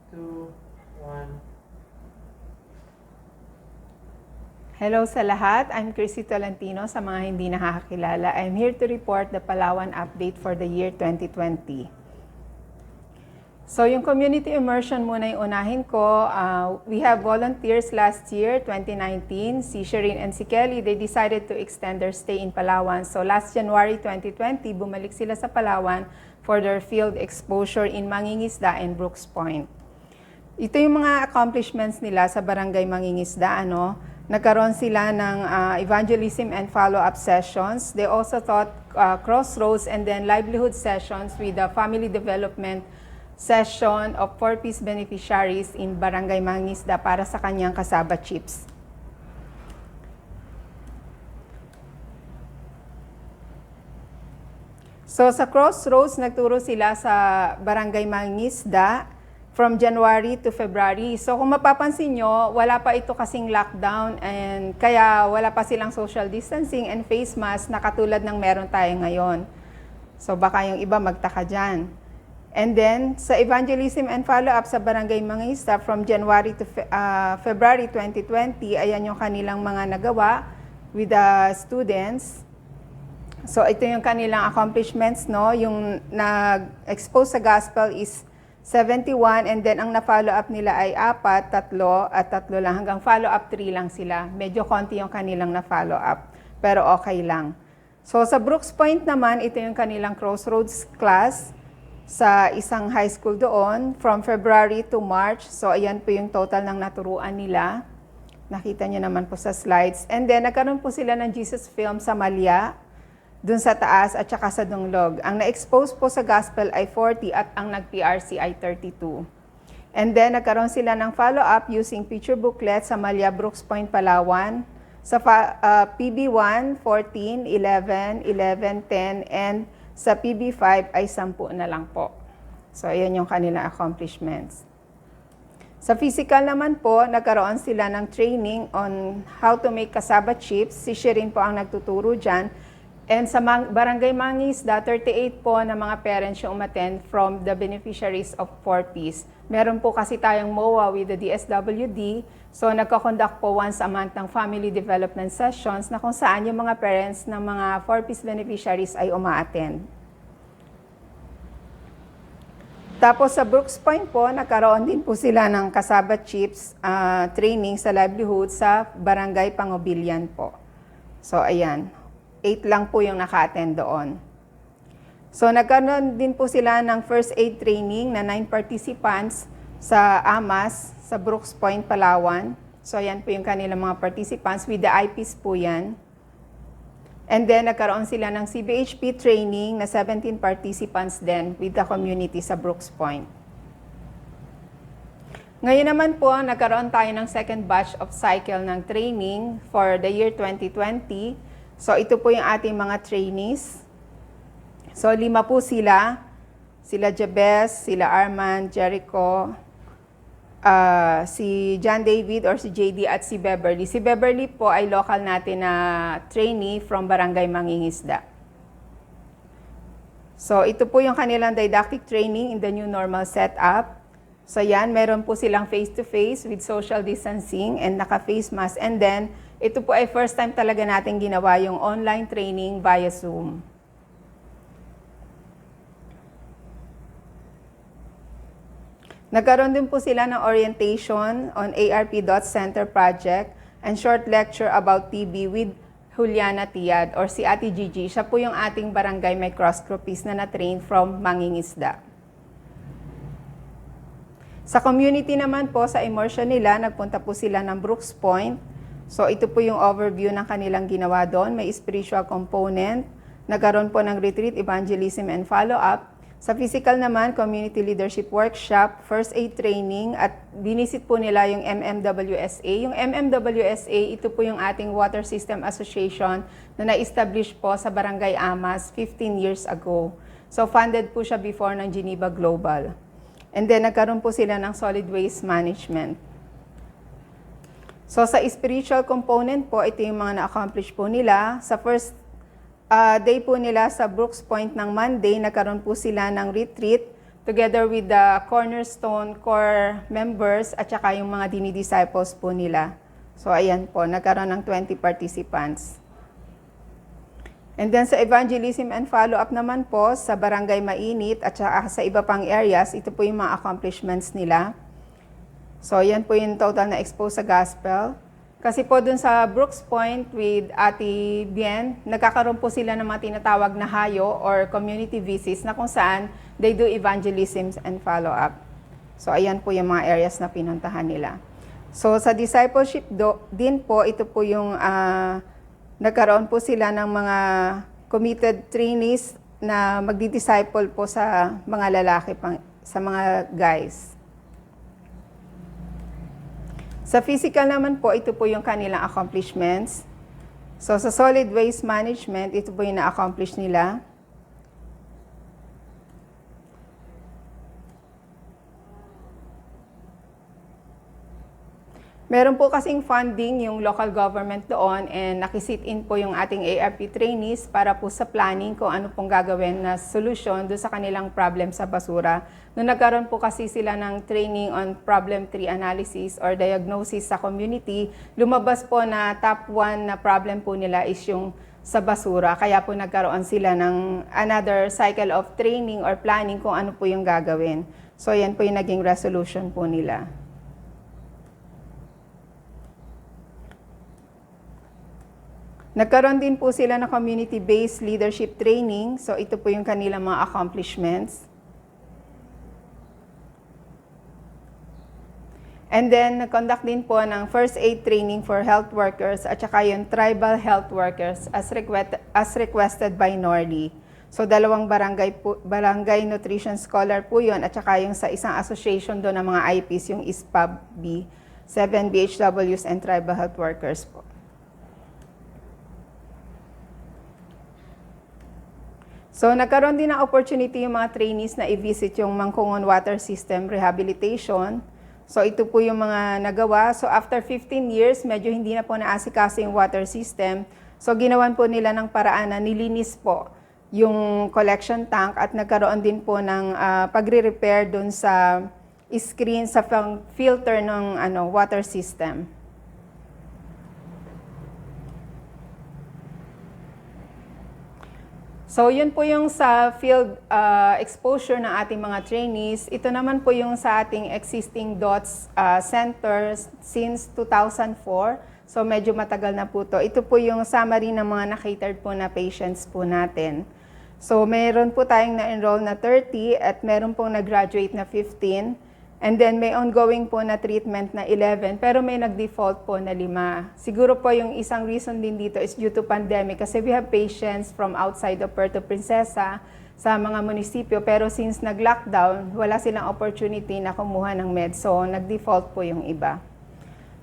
2, 1. Hello sa lahat. I'm Chrissy Tolentino. Sa mga hindi nakakakilala, I'm here to report the Palawan update for the year 2020. So yung community immersion muna yung unahin ko. We have volunteers last year, 2019. Si Shireen and si Kelly, they decided to extend their stay in Palawan. So last January 2020, bumalik sila sa Palawan for their field exposure in Mangingisda and Brooks Point. Ito yung mga accomplishments nila sa Barangay Mangingisda. Nagkaroon sila ng evangelism and follow-up sessions. They also taught crossroads and then livelihood sessions with the family development session of 4-piece beneficiaries in Barangay Mangingisda para sa kanyang kasaba chips. So sa crossroads, nagturo sila sa Barangay Mangingisda from January to February. So kung mapapansin nyo, wala pa ito kasing lockdown and kaya wala pa silang social distancing and face mask na katulad ng meron tayo ngayon. So baka yung iba magtaka dyan. And then sa evangelism and follow-up sa Barangay Mangingisda from January to February 2020, ayan yung kanilang mga nagawa with the students. So ito yung kanilang accomplishments, yung nag-expose sa gospel is 71 and then ang na-follow up nila ay 4, 3 at 3 lang. Hanggang follow up 3 lang sila. Medyo konti yung kanilang na-follow up. Pero okay lang. So sa Brooks Point naman, ito yung kanilang crossroads class sa isang high school doon from February to March. So ayan po yung total ng naturuan nila. Nakita nyo naman po sa slides. And then nagkaroon po sila ng Jesus film sa Malya, dun sa taas at saka sa Dunglog. Ang na-expose po sa gospel ay 40 at ang nag-PRC ay 32. And then, nagkaroon sila ng follow-up using picture booklet sa Malya Brooks Point, Palawan. Sa PB1, 14, 11, 11, 10, and sa PB5 ay 10 na lang po. So, ayan yung kanilang accomplishments. Sa physical naman po, nagkaroon sila ng training on how to make cassava chips. Si Shireen po ang nagtuturo dyan. And sa Barangay Mangingisda, 38 po na mga parents yung umattend from the beneficiaries of 4-piece. Meron po kasi tayong MOA with the DSWD, so nagko-conduct po once a month ng family development sessions na kung saan yung mga parents ng mga 4-piece beneficiaries ay uma-attend. Tapos sa Brooks Point po, nagkaroon din po sila ng cassava chips training sa livelihood sa Barangay Pangobilian po. So ayan. 8 lang po yung naka-attend doon. So nagkaroon din po sila ng first aid training na 9 participants sa AMAS sa Brooks Point, Palawan. So ayan po yung kanilang mga participants with the IPs po yan. And then nagkaroon sila ng CBHP training na 17 participants din with the community sa Brooks Point. Ngayon naman po, nagkaroon tayo ng second batch of cycle ng training for the year 2020. So, ito po yung ating mga trainees. So, 5 po sila. Sila Jabez, sila Arman, Jericho, si John David or si JD at si Beverly. Si Beverly po ay local natin na trainee from Barangay Mangingisda. So, ito po yung kanilang didactic training in the new normal setup. So, yan, meron po silang face-to-face with social distancing and naka-face mask. And then, ito po ay first time talaga natin ginawa yung online training via Zoom. Nagkaroon din po sila ng orientation on ARP.Center project and short lecture about TB with Juliana Tiad or si Ate Gigi. Siya po yung ating barangay microscopist na na-train from Mangingisda. Sa community naman po, sa immersion nila, nagpunta po sila ng Brooks Point. So ito po yung overview ng kanilang ginawa doon. May spiritual component. Nagkaroon po ng retreat, evangelism, and follow-up. Sa physical naman, community leadership workshop, first aid training, at binisit po nila yung MMWSA. Yung MMWSA, ito po yung ating Water System Association na na-establish po sa Barangay Amas 15 years ago. So funded po siya before ng Geneva Global. And then nagkaroon po sila ng solid waste management. So sa spiritual component po, ito yung mga na-accomplish po nila. Sa first day po nila sa Brooks Point ng Monday, nagkaroon po sila ng retreat together with the cornerstone core members at saka yung mga dinidisciples po nila. So ayan po, nagkaroon ng 20 participants. And then sa evangelism and follow-up naman po sa Barangay Mainit at saka sa iba pang areas, ito po yung mga accomplishments nila. So yan po yung total na expose sa gospel. Kasi po dun sa Brooks Point with Ate Bien, nagkakaroon po sila ng mga tinatawag na hayo or community visits na kung saan they do evangelism and follow-up. So ayan po yung mga areas na pinuntahan nila. So sa discipleship din po, ito po yung nagkaroon po sila ng mga committed trainees na magdi-disciple po sa mga lalaki, sa mga guys. Sa physical naman po, ito po yung kanilang accomplishments. So sa solid waste management, ito po yung na-accomplish nila. Meron po kasing funding yung local government doon and nakisit in po yung ating ARP trainees para po sa planning kung ano pong gagawin na solution doon sa kanilang problem sa basura. Noong nagkaroon po kasi sila ng training on problem tree analysis or diagnosis sa community, lumabas po na top 1 na problem po nila is yung sa basura. Kaya po nagkaroon sila ng another cycle of training or planning kung ano po yung gagawin. So yan po yung naging resolution po nila. Nagkaroon din po sila ng community-based leadership training. So ito po yung kanilang mga accomplishments. And then, nag-conduct din po ng first aid training for health workers at saka yung tribal health workers as requested by NORLI. So dalawang barangay nutrition scholar po yun at saka yung sa isang association doon ng mga IPs, yung ISPAB, 7 BHWs and tribal health workers po. So, nagkaroon din ng opportunity yung mga trainees na i-visit yung Mangkungon Water System Rehabilitation. So, ito po yung mga nagawa. So, after 15 years, medyo hindi na po naasikaso yung water system. So, ginawan po nila ng paraan na nilinis po yung collection tank at nagkaroon din po ng pagre-repair dun sa screen, sa filter ng water system. So, yun po yung sa field exposure ng ating mga trainees. Ito naman po yung sa ating existing DOTS centers since 2004. So, medyo matagal na po to. Ito po yung summary ng mga na-catered po na patients po natin. So, meron po tayong na-enroll na 30 at meron pong na-graduate na 15. And then may ongoing po na treatment na 11, pero may nag-default po na 5. Siguro po yung isang reason din dito is due to pandemic kasi we have patients from outside of Puerto Princesa sa mga munisipyo, pero since nag-lockdown, wala silang opportunity na kumuha ng med, so nag-default po yung iba.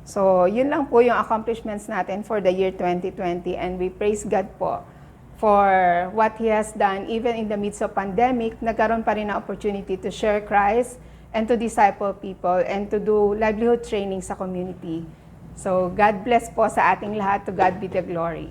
So yun lang po yung accomplishments natin for the year 2020 and we praise God po for what He has done even in the midst of pandemic. Nagkaroon pa rin na opportunity to share Christ and to disciple people, and to do livelihood training sa community. So, God bless po sa ating lahat. To God be the glory.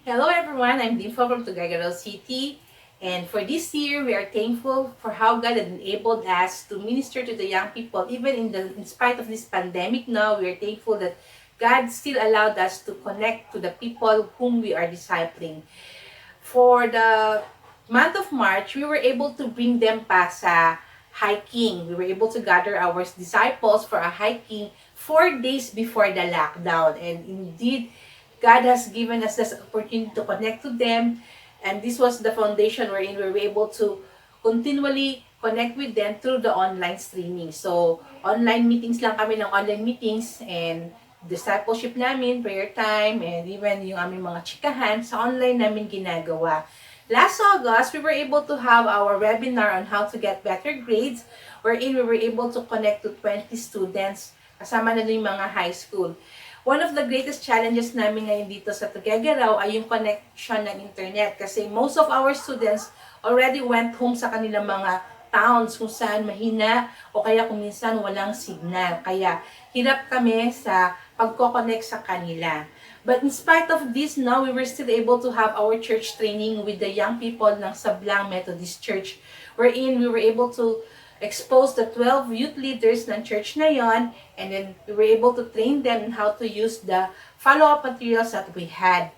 Hello everyone, I'm Dimple from Tuguegarao City. And for this year, we are thankful for how God had enabled us to minister to the young people. Even in spite of this pandemic now, we are thankful that God still allowed us to connect to the people whom we are discipling. For the month of March, we were able to bring them pa sa hiking. We were able to gather our disciples for a hiking 4 days before the lockdown. And indeed, God has given us this opportunity to connect to them. And this was the foundation wherein we were able to continually connect with them through the online streaming. So, online meetings lang kami ng online meetings and discipleship namin, prayer time, and even yung aming mga chikahan sa online namin ginagawa. Last August, we were able to have our webinar on how to get better grades, wherein we were able to connect to 20 students, kasama na yung mga high school. One of the greatest challenges namin ngayon dito sa Tuguegarao ay yung connection ng internet, kasi most of our students already went home sa kanilang mga towns kung saan mahina o kaya kung minsan walang signal. Kaya hirap kami sa pagko-connect sa kanila. But in spite of this, now we were still able to have our church training with the young people ng Sablang Methodist Church, wherein we were able to expose the 12 youth leaders ng church na yon, and then we were able to train them on how to use the follow-up materials that we had.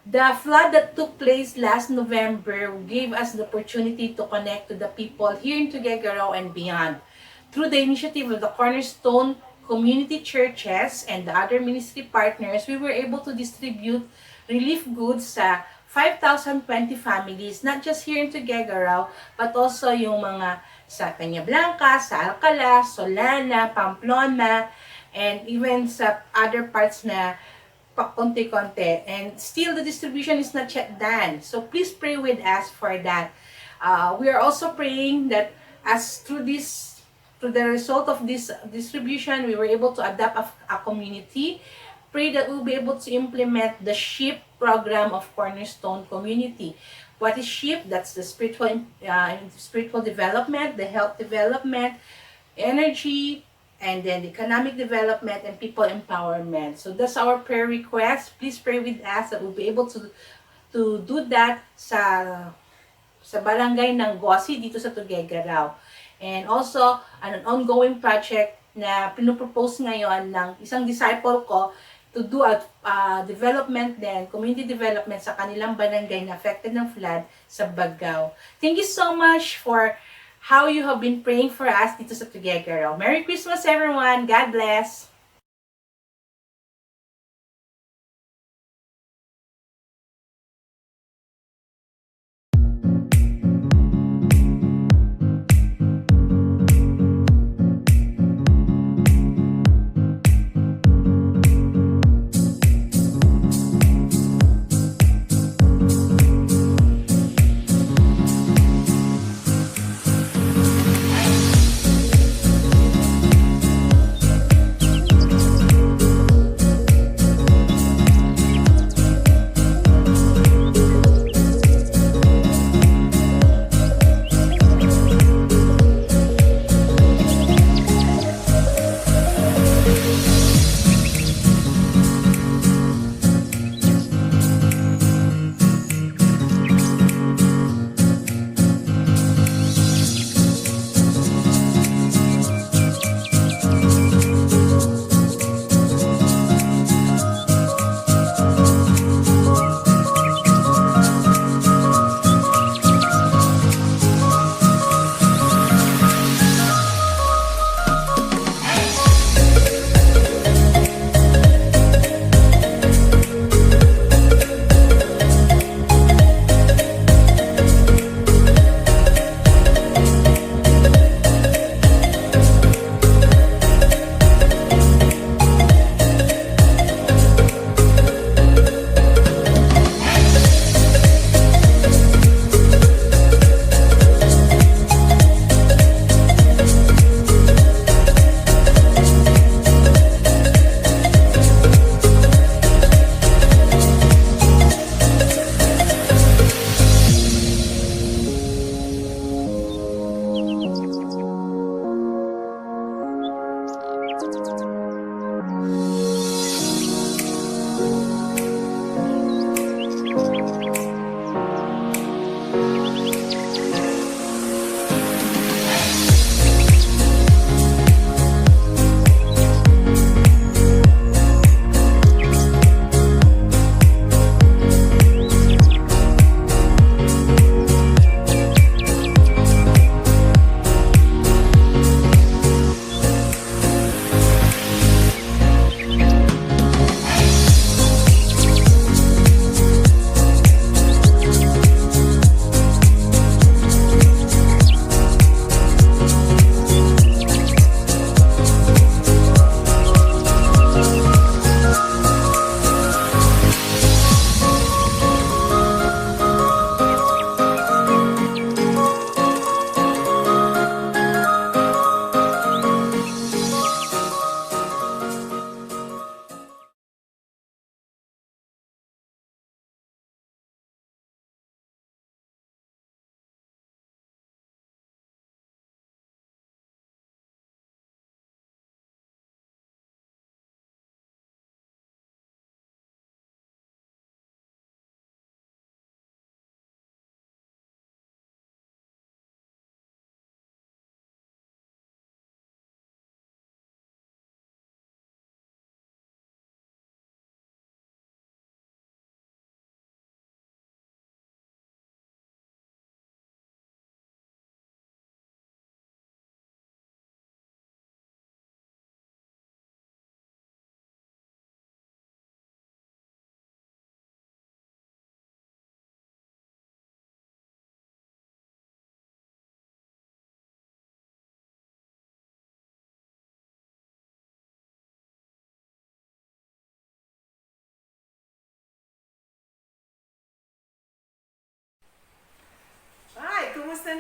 The flood that took place last November gave us the opportunity to connect to the people here in Tuguegarao and beyond. Through the initiative of the Cornerstone community churches and the other ministry partners, we were able to distribute relief goods sa 5,020 families, not just here in Tuguegarao, but also yung mga sa Peñablanca, sa Alcala, Solana, Pamplona, and even sa other parts na konti-konti. And still, the distribution is not yet done. So please pray with us for that. We are also praying that as through the result of this distribution, we were able to adapt a community. Pray that we'll be able to implement the SHIP program of Cornerstone Community. What is SHIP? That's the spiritual development, the health development, energy, and then the economic development and people empowerment. So that's our prayer request. Please pray with us that we'll be able to do that sa barangay ng Gosi dito sa Tuguegarao. And also, an ongoing project na pinupropose ngayon ng isang disciple ko to do a development then, community development sa kanilang barangay na affected ng flood sa Bagao. Thank you so much for how you have been praying for us dito sa Tuguegarao. Merry Christmas everyone! God bless!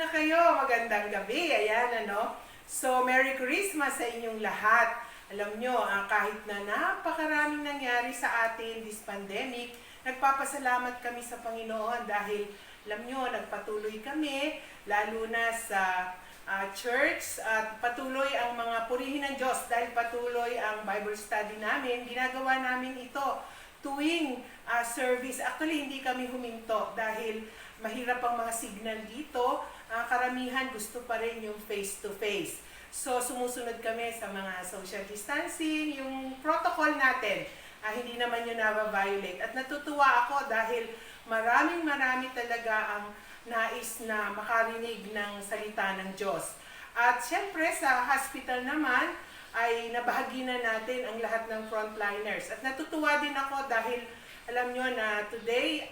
na kayo? Magandang gabi. Ayan, ano? So, Merry Christmas sa inyong lahat. Alam nyo, kahit na napakaraming nangyari sa atin this pandemic, nagpapasalamat kami sa Panginoon dahil, alam nyo, nagpatuloy kami, lalo na sa church, at patuloy ang mga purihin ng Diyos dahil patuloy ang Bible study namin. Ginagawa namin ito tuwing service. Actually, hindi kami huminto dahil mahirap ang mga signal dito. Karamihan gusto pa rin yung face-to-face. So, sumusunod kami sa mga social distancing, yung protocol natin. Hindi naman yun na-violate. At natutuwa ako dahil marami talaga ang nais na makarinig ng salita ng Diyos. At syempre, sa hospital naman, ay nabahagi na natin ang lahat ng frontliners. At natutuwa din ako dahil alam nyo na today,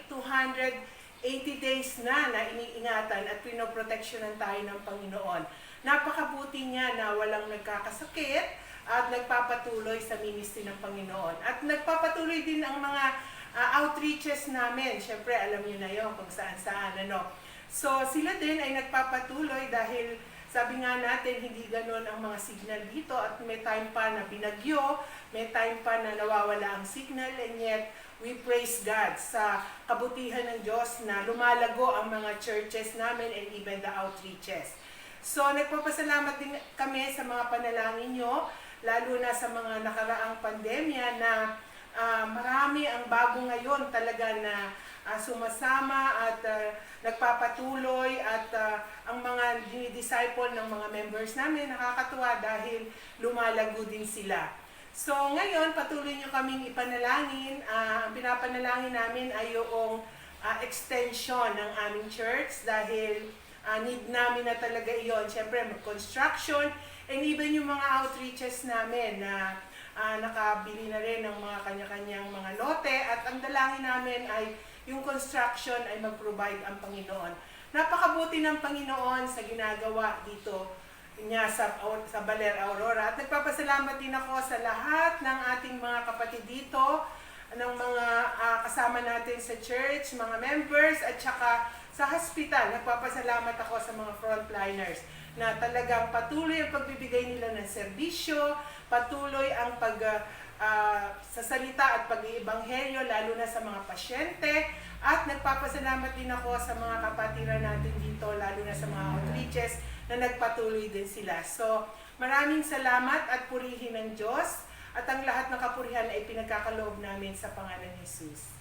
80 days na iniingatan at pinoproteksyonan tayo ng Panginoon. Napakabuti niya na walang nagkakasakit at nagpapatuloy sa ministry ng Panginoon. At nagpapatuloy din ang mga outreaches namin. Siyempre, alam niyo na yun kung saan-saan. So, sila din ay nagpapatuloy dahil sabi nga natin, hindi ganon ang mga signal dito at may time pa na binagyo, may time pa na nawawala ang signal, and yet we praise God sa kabutihan ng Diyos na lumalago ang mga churches namin and even the outreaches. So, nagpapasalamat din kami sa mga panalangin nyo, lalo na sa mga nakaraang pandemya na marami ang bago ngayon talaga na sumasama at nagpapatuloy at ang mga dinidisciple ng mga members namin nakakatuwa dahil lumalago din sila. So ngayon patuloy nyo kaming ipanalangin. Ang pinapanalangin namin ay yung extension ng aming church dahil need namin na talaga iyon. Siyempre mag-construction and even yung mga outreaches namin na nakabili na rin ng mga kanya-kanyang mga lote at ang dalangin namin ay yung construction ay mag-provide ang Panginoon. Napakabuti ng Panginoon sa ginagawa dito niya sa Baler Aurora. At nagpapasalamat din ako sa lahat ng ating mga kapatid dito, ng mga kasama natin sa church, mga members, at saka sa hospital. Nagpapasalamat ako sa mga frontliners na talagang patuloy ang pagbibigay nila ng serbisyo, patuloy ang sa salita at pag-iibanghelyo, lalo na sa mga pasyente. At nagpapasalamat din ako sa mga kapatiran natin dito, lalo na sa mga outreaches, na nagpatuloy din sila. So, maraming salamat at purihin ng Diyos. At ang lahat ng kapurihan ay pinagkakaloob namin sa pangalan ni Jesus.